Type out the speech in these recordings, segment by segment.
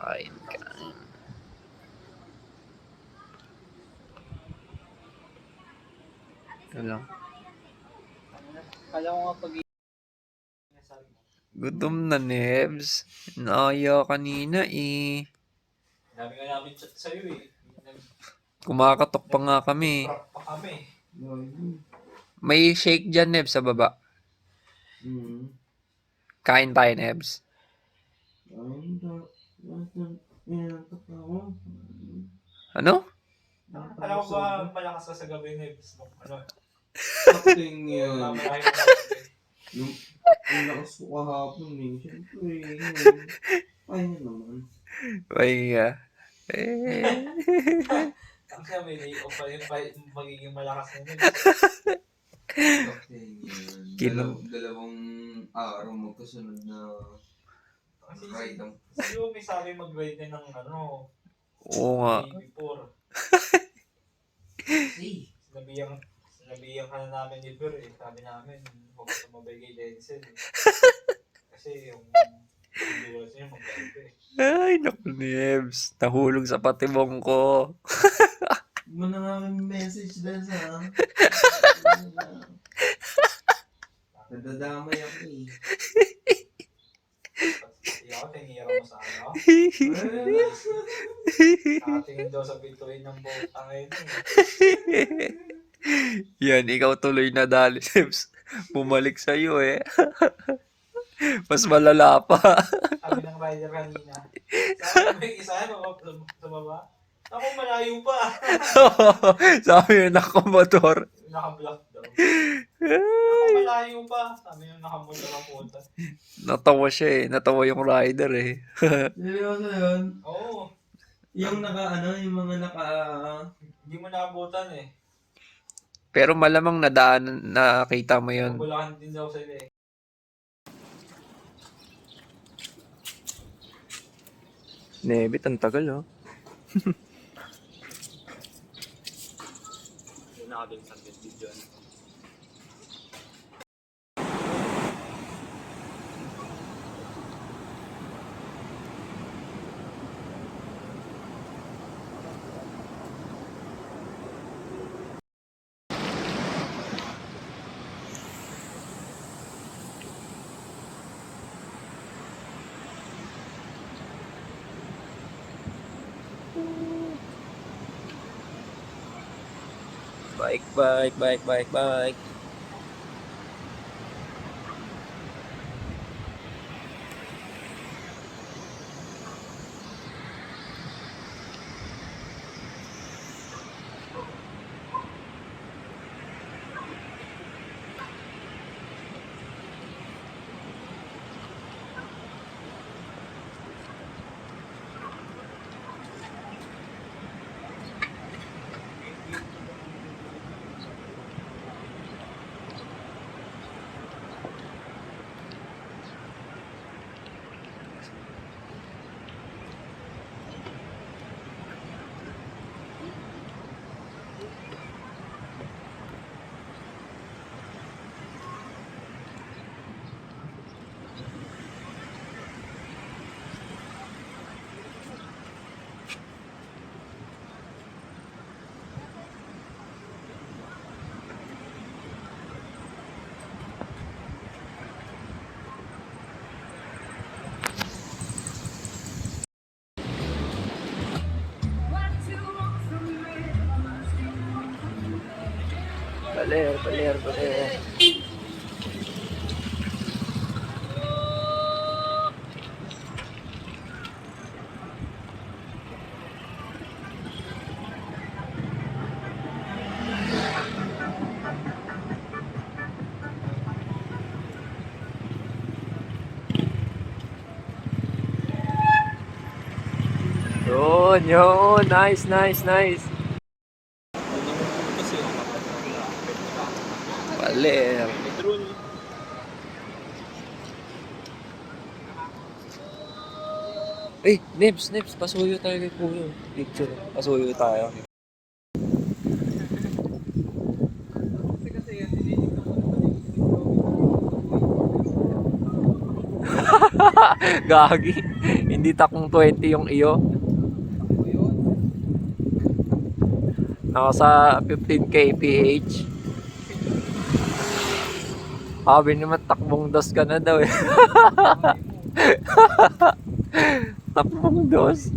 Kain, kain. Ito lang. Kala ko nga pag Gutom na, Nebs. Naaya kanina eh. dami nga namin chat sa'yo eh. Kumakatok pa nga kami. Nag-prep pa kami. May shake dyan, Nebs, sa baba. Kain tayo, Nebs. Ano? Alam ko ba malakas ka sa gabi na ano? Acting yun. Mamalayo ka sa gabi. Yung lakas ko kahapon eh. Siyempre, yun. Ay, naman. Ay, eh. Ang siya may day-off pa yung magiging malakas na yun. Acting yun. Kin- Dalawang araw magkasunod na ride ang Kasi yung may sabi mag-ride na ng Oo nga. day before. Sinabihan ka na namin ni Fer eh. Sabi namin, huwag ka tumabay kay Denzel eh. Kasi yung endurance niya magkaiba eh. Ay, naku, Nebs. Nahulog sa patibong ko. Huwag mo na nga may message dahil sa nadadamay ako eh. Pati ako, tinira mo sa ano. Nakatingin daw sa bituin ng botang ngayon eh. Yan, ikaw tuloy na dali, Nebs. Bumalik sa'yo eh. Mas malala pa. Sabi ng rider kanina. Sabi may isa sa baba. Ako malayo pa. Sabi yung nakamotor. Naka-block daw. Ako malayo pa. Sabi yung nakamotor ang puta. Natawa siya eh. Natawa yung rider eh. Seryoso yun? Oo. Yung yung mga Hindi mo naabutan eh. Pero malamang nakita mo yun. Bulakan din daw sila eh. Nebit, ang tagal oh. Yung nakabing sa video. Bike. Baler. Yun. Nice. Baler. Eh, Nebs, pasuyo tayo kay Kuya. Picture. Pasuyo tayo. Gagi. Hindi takong 20 yung iyo. Nasa 15 kph. Sabi naman takbong dos ka na daw eh. Takbong dos.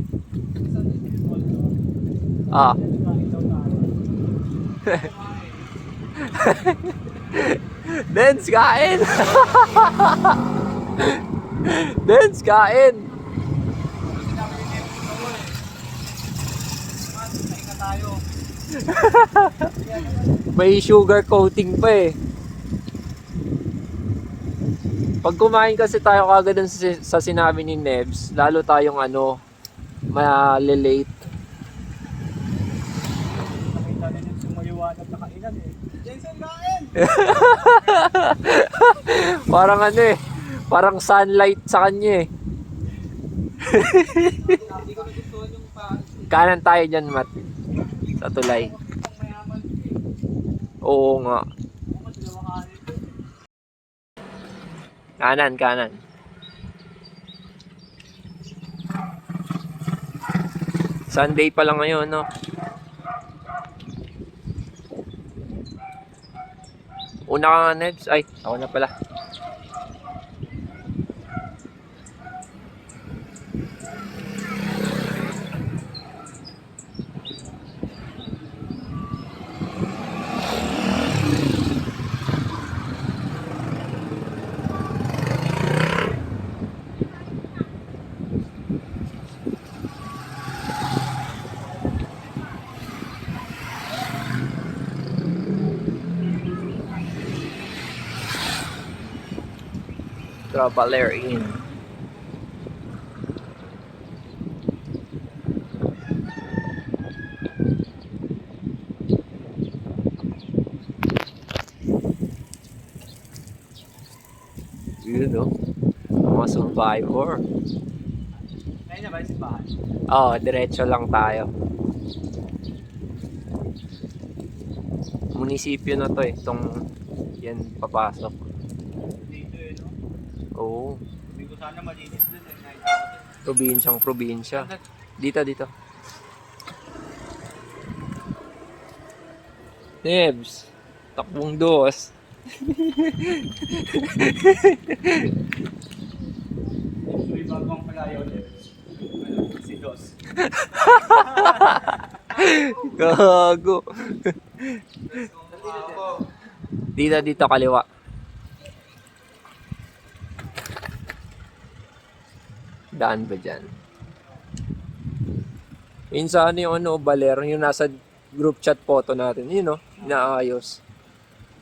Ah. Dance kain. Dance kain. May sugar coating pa eh. Pag kumain kasi tayo kagad dun sa sinabi ni Nebs, lalo tayong malilate. Nakita din yung sumayuwanag na kainan eh. Jensen, kain! Parang parang sunlight sa kanya eh. Hindi ko nagustuhan yung Kanan tayo dyan, Matt. Sa tulay. mayaman. Oo nga. Mas lawakanin ko. Kanan. Sunday pa lang ngayon, no? Una ka nga, Nebs. Ay, ako na pala. Traveler Inn. Yun o. Mga survivor. Ngayon na ba yung simbahan? Oo, diretso lang tayo. Munisipyo na to eh. Itong yan papasok. Dito eh, no? Oo. Hindi ko sana malinis dun eh. Nakita ko dun. Probinsyang probinsya. Dito. Nebs. Takbong dos. May bagong palayo ulit. Si Dos. Gago. Dito kaliwa. Daan ba dyan? Yun sa yung Baler, yung nasa group chat photo natin. Yun no, inaayos.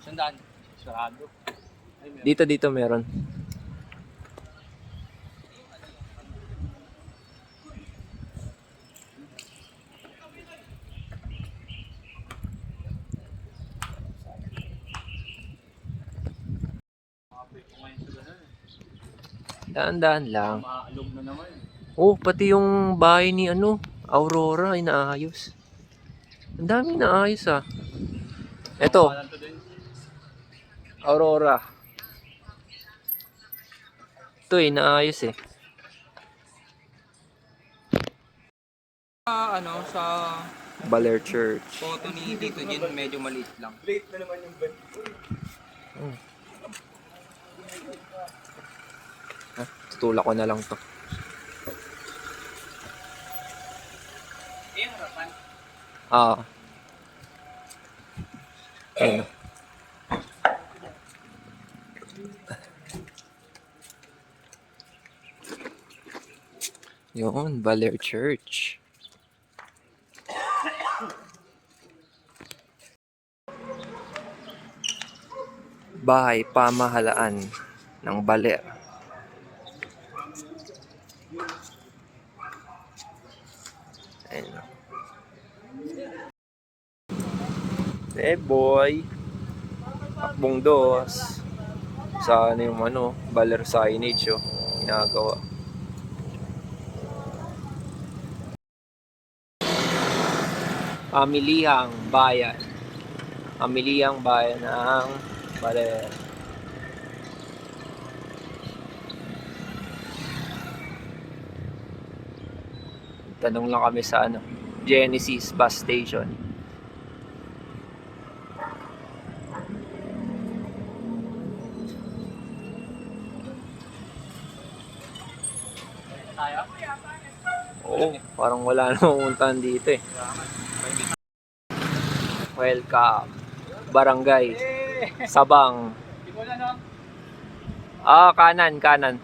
Sandaan. Sarado. Dito meron. Daan lang. Maalog na naman eh. Oh, pati yung bahay ni Aurora inaayos. Ang daming inaayos ah. Eto, Pangalan to din. Aurora. Ito inaayos eh. Sa Baler Church. photo ni Tito Jin, medyo maliit lang. Late na naman yung bed. Tutulak ko na lang to. Eh, harapan. Ah. Ayun. Yun, Baler Church. Bahay pamahalaan ng Baler. Ayun. Eh boy. Takbong dos. Sa yung Baler signage ginagawa. Pamilihang bayan. Pamilihang bayan ng Baler. Tanong lang kami sa ano, Genesis bus station. Oo, parang wala na pumuntahan dito eh. Welcome. Barangay. Sabang. Ah, kanan, kanan.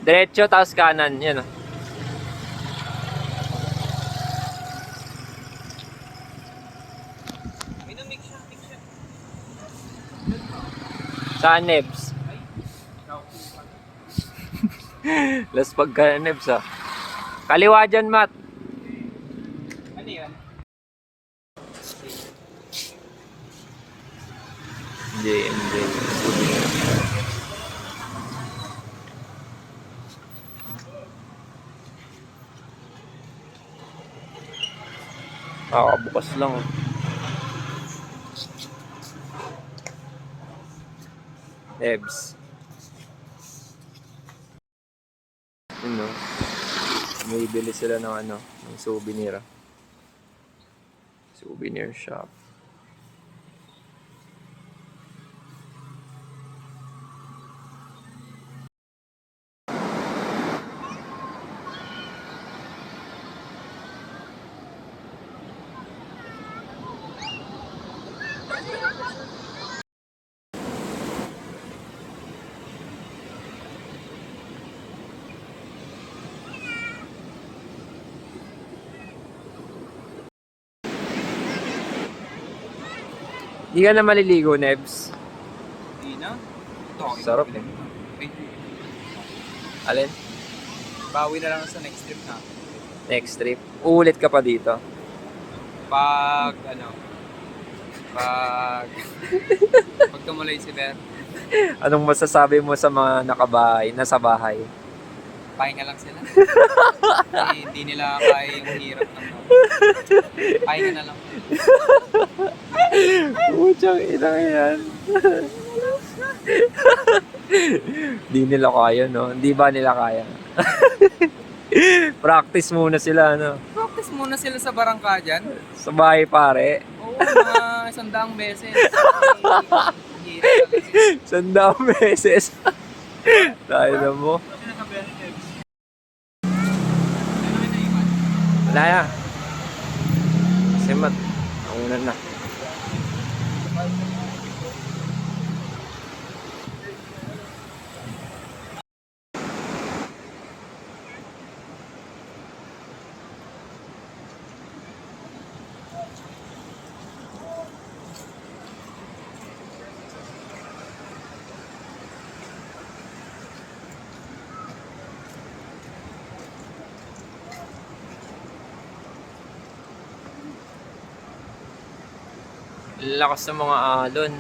Diretso, tapos kanan. Yan oh. Saan, Nebs? Las pagka Nebs ah. Kaliwa dyan, Matt. Ano yun? JMJ. Bukas lang. Nebs. Ano? May bili sila ng ano, ng souvenir. Souvenir shop. Di ka na maliligo, Nebs. Hindi na. Ito, okay. Sarap eh. Wait, Alin? bawi na lang sa next trip na. Next trip. Uulit ka pa dito. Pag, ano, pag tumuloy si Ber, Anong masasabi mo sa mga nakabahay, nasa bahay? pahinga lang sila. Hindi nila kaya yung hirap ng pahinga na lang. Puchang ina yan. Di nila kaya, no? Hindi ba nila kaya? Practice muna sila, no? Practice muna sila sa barangka dyan. Sa bahay, pare. Oo, mga 100 beses. Hirap talaga. 100 beses. Tayo na mo. Wala ya. Kasi mat, nauna na. Lakas ng mga alon.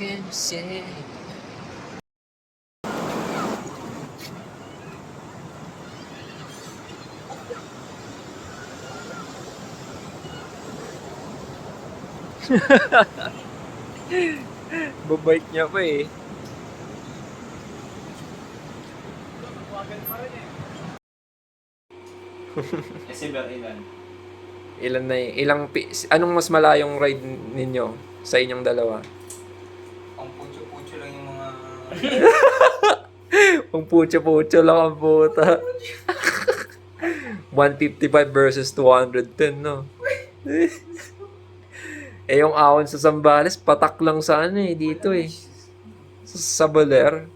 Can you say? Babike niya pa eh. Kasi Ber, ilan? Ilan na anong mas malayong ride ninyo sa inyong dalawa? Ang putyo-putyo lang yung mga... Kung pucho-pucho lang ang puta. 155 versus 210, no? Eh, yung ahon sa Zambales, patak lang sa ano eh, dito eh. Sa Baler.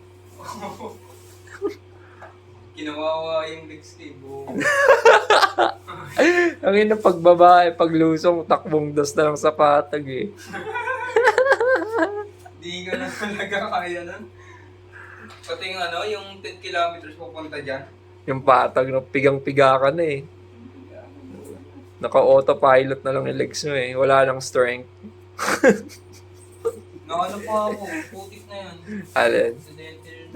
Kinawawa yung legs ko, buo. Ang ina pagbabae, paglusong, takbong dos na lang sa patag eh. Di ka na talaga kaya nun. Pati yung ano, yung 10 kilometers pupunta dyan. Yung patag, no, pigang-piga ka na eh. Naka-autopilot na lang yung legs mo eh. Wala lang strength. Nakano pa ako, putik na yan. Alin? Aksidente yun.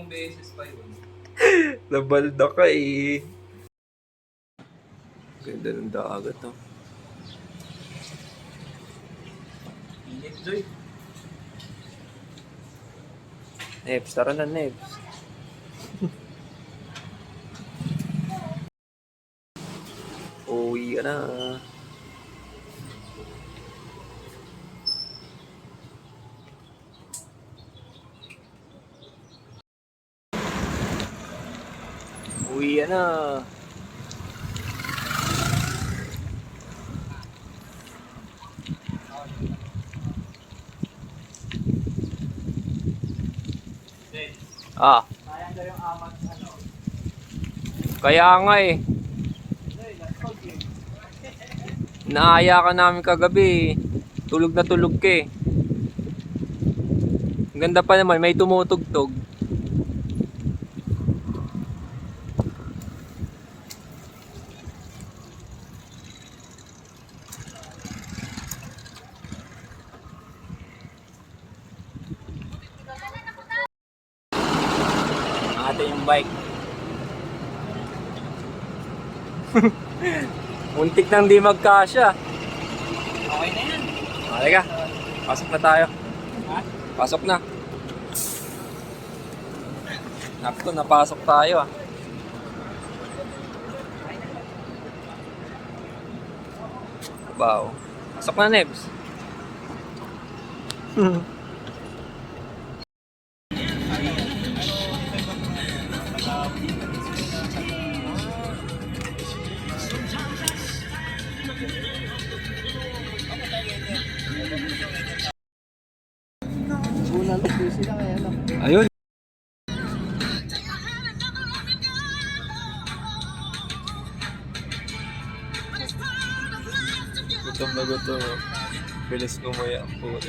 2 beses pa yun. Nabalda ka eh. Ganda ng dagat, no? Init, Joy. Nebs, tara na, Nebs. Uwi ka na. Uwi ka na. Ah. Sayang daw yung amat ano. Kaya nga eh. Naaya ka namin kagabi eh. Tulog na tulog ka eh. Ang ganda pa naman, may tumutugtog. Ate yung bike. Muntik nang di magkasya. Okay na yan. Halika, pasok na tayo. Ha? Pasok na. Nakto, napasok tayo ah. Wow. Pasok na, Nebs. Ayun. Gutom na gutom. Bilis gumaya ang puto.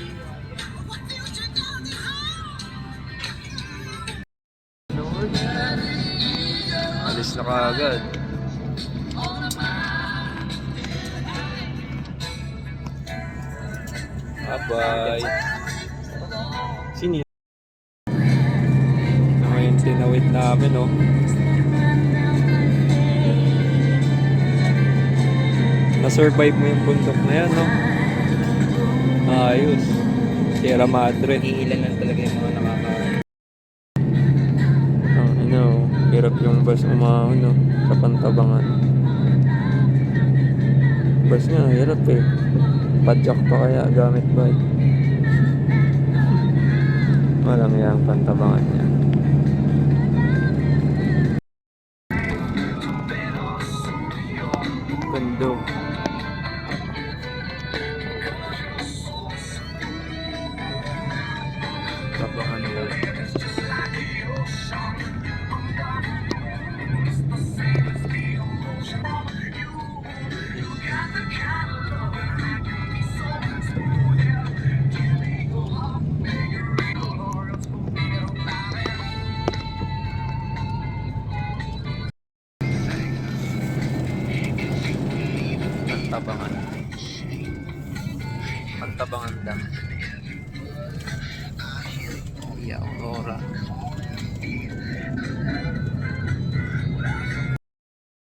Alis na kaagad. Bye-bye. Sini? Ngayon tinawid namin, oh. Na-survive mo yung bundok na yan, no? Ayos. Sierra Madre. Iilan lang talaga yung mga nakakain. Ano, hirap yung bus umahon, no? Sa Pantabangan. Bus nga, hirap eh. Padjak pa kaya gamit bike. Marami ang Pantabangan niya. Gando. Tabangan nila. Pantabangan. Pantabangan Dam. Yeah, Aurora.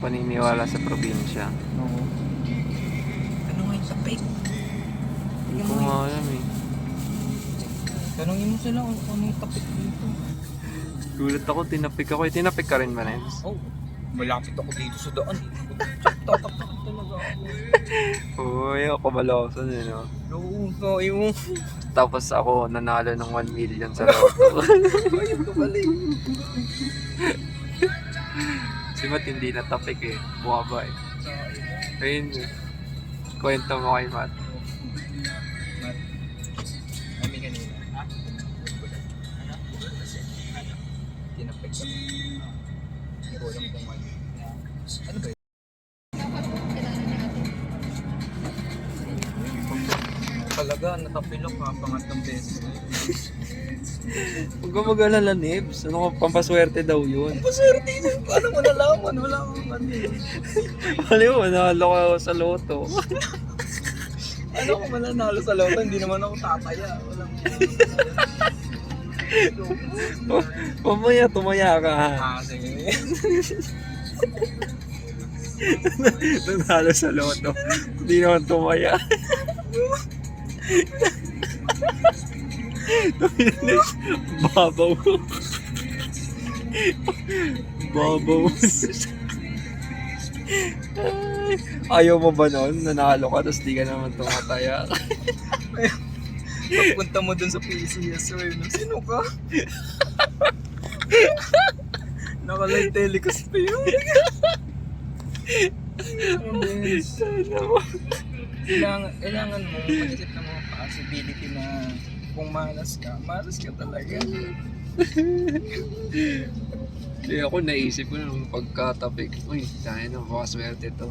Paniniwala sa probinsya. Oo. Ano nga yung sa fake? Hindi ko nga alam eh. Tanungin mo sila kung ano yung tapik dito. Gulat ako, tinapik ako. Tinapik ka rin ba, Nens? Oh, malapit ako dito sa daan. Tatak talaga ako. Uy, ako malasan eh, no? Oo, sabi mo. Tapos ako nanalo ng 1 million sa lotto. Ayun ka pala eh. Si Matt hindi natapik eh. Buwaba eh. Ayun, kwento mo kay Matt. Kami kanina. Ha? Ano? Tinapik ko. Nagulang kong ano. Ano ba yun? Talaga, natapilok ha, pangatlong beses. Huwag ka mag-alala, Nibs. Ano ka, pampaswerte daw yun. Paswerte yun. Paano mo nalaman? Wala akong ano eh. Ano yun, manalo ka sa loto. Ano kung mananalo sa loto? Hindi naman ako tataya. Walang Mamaya, tumaya ka ha. sige. Nanalo sa loto. Hindi naman tumaya. Babaw. Babaw. Ayaw mo ba nun? Nanalo ka, tapos di ka naman tumataya. Pagpunta mo dun sa PCS, sino ka? Naka-live telecast pa yun. Kailangan mo mag-isip ng mga possibility na kung malas ka talaga. Hindi ako naisip ko nung pagka-topic, uy, tayo na, baka swerte to.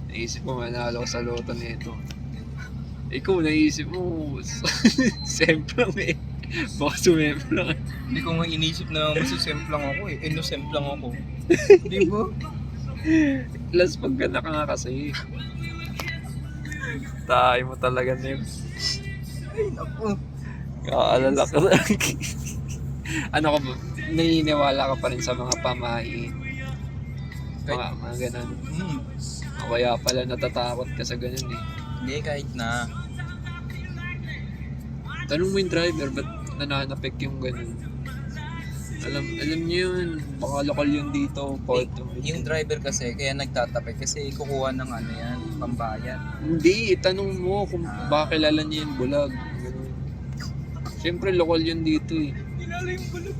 Naisip ko manalo ko sa loto nito. Ikaw naisip mo, semplang eh. Baka sumemplang. Hindi ko nga inisip na masusemplang ako eh. Innocemplang ako. Di ba? Last pagka ka nga kasi. Tayo mo talaga, Nibs. Ay, naku. Kaalala ka ano ka ba? Naniniwala ka pa rin sa mga pamahiin? Mga ganun. Kaya pala natatakot ka sa ganun eh. Hindi, kahit na. Tanong mo yung driver, ba't nananapik yung ganun? Alam niyo yun, baka lokal yun dito. Yung driver kasi, kaya nagtatapik kasi kukuha ng ano yan, pambayad. Hindi, tanong mo kung baka kilala niya yung bulag. Ganun. Siyempre, lokal yun dito eh. Kilala yung bulag.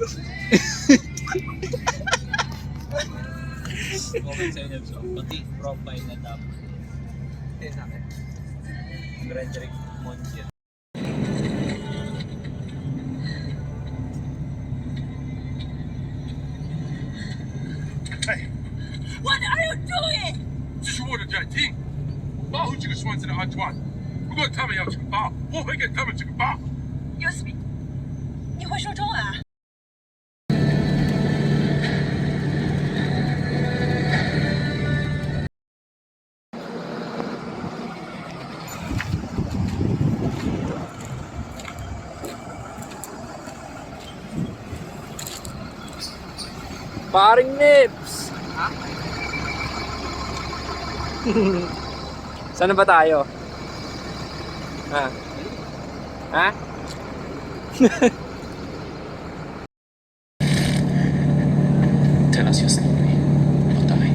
Comment sa inyo, so, pati profile na dapat. Hindi sa akin. Frederick Montiel. What are you doing? 这是我的战机，保护这个船只的安全。如果他们要惩罚，我会给他们惩罚。 Yosmi，你会说中文啊？ Paring Nips! Ha? Saan na ba tayo? Ha? Ha? Tell us your story. We'll die.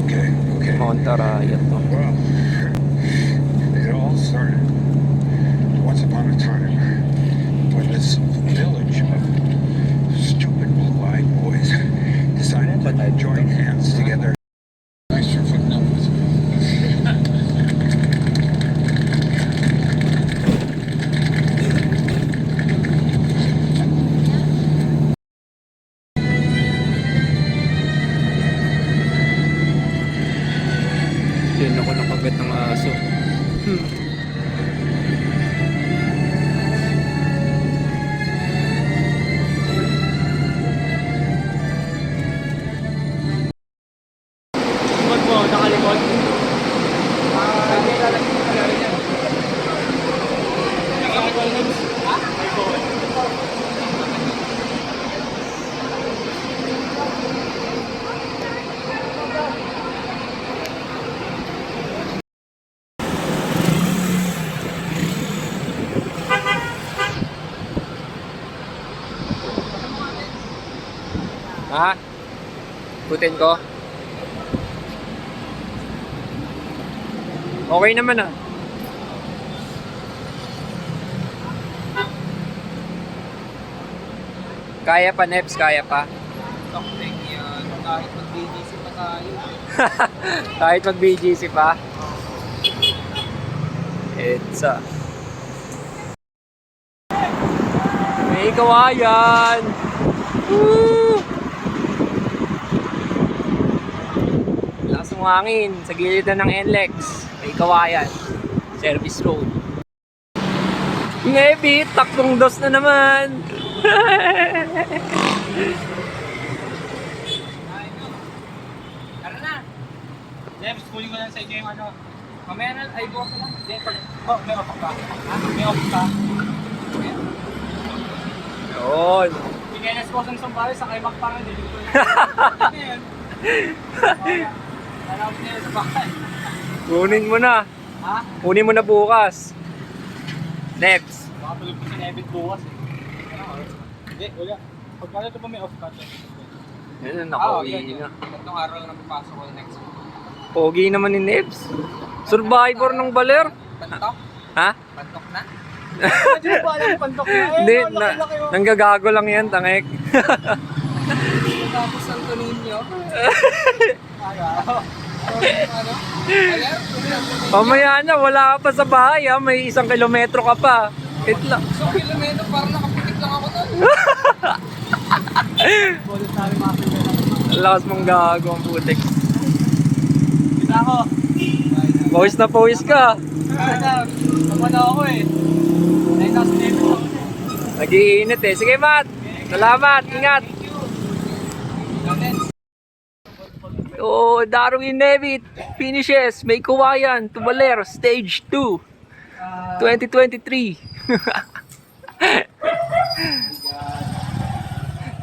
Okay, okay. Montaraya to. Well, it all started once upon a time when this village of stupid blue-eyed boys decided to join hands together. Thanks for putting up with me. Yan ako nakagat ng aso. Likod mo, nakalikod. Ha? Putin ko? Okay naman ah. Kaya pa, Nebs, kaya pa. Something yan. Kahit mag-BGC pa tayo. Kahit mag-BGC pa. It's may kawayan! Woo! Lakas ng hangin sa gilid na ng NLEX. May kawayan. Service road. Ngebit, taktong dos na naman! Tara na! Jeff, kunin ko lang sa inyo yung ano. Mamaya na, ay bukas na lang. Jeff, oh, may off ka. Ha? May off ka. Yun. Pinelas ko sa Sambales, sa kay Mac parang hindi ko. Ngayon. Nalawag niya sa bahay. Kunin mo na. Ha? Kunin mo na bukas. Next. Baka tulog ko si Nebit bukas eh. Hindi, wala. Pagkala ito pa may off ka. Yan na, nakauwi na. Tatlong araw lang papasok ko next week. Pogi naman ni Nebs. Survivor ng baler. Pantok? Ha? Pantok na? Hindi mo ba alam pantok na? Hindi, nanggagago lang yan, tangek. Tapos Santo Niño. Ano? Mamaya na, wala ka pa sa bahay ha. May 1 kilometro ka pa. Wait lang. So, kilometro, parang nakaputik lang ako doon. Ang lakas mong gago ang putik. Kita ako. Pawis na pawis ka. Pagwala ako eh. Ay, nasa Nebit ako. Nag-iinit eh. Sige, Matt. Salamat. Ingat. Oh, Darwin Nebit finishes. May kawayan. Tubaler. Stage 2. 2023.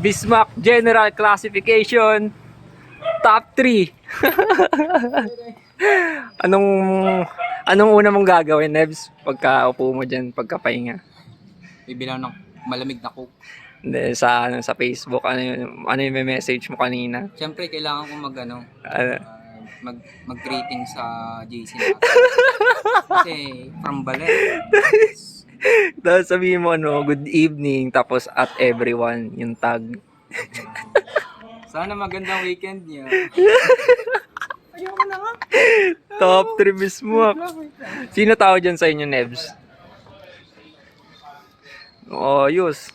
Bismarck General Classification. Top 3. Anong una mong gagawin, Nebs? Pagka upo mo dyan, pagkapahinga. Bibilang ng malamig na coke. Hindi, sa Facebook, ano yung may message mo kanina? Siyempre, kailangan ko Ano? mag-greeting sa JC natin. Kasi, from Baler. Tapos sabihin mo, good evening, tapos at everyone, yung tag. Sana magandang weekend niya. Top 3 mismo. Sino tao dyan sa inyo, Nebs? Oh, yus.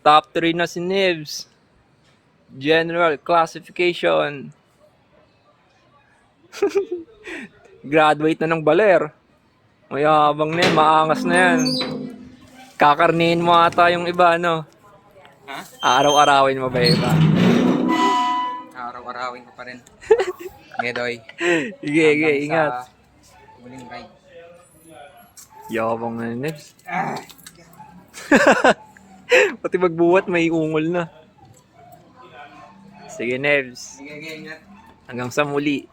Top 3 na si Nebs. General classification. Graduate na ng baler. Mayabang na yan, maangas na yan. Kakarnihin mo ata yung iba, no? Ha? Araw-arawin mo ba yung iba? Araw-arawin ko pa rin. Gedoy. Sige, ingat. Huling ride. Yabang na, Nebs. Pati magbuhat, may ungol na. Sige, Nebs. Sige, ingat. Hanggang sa muli.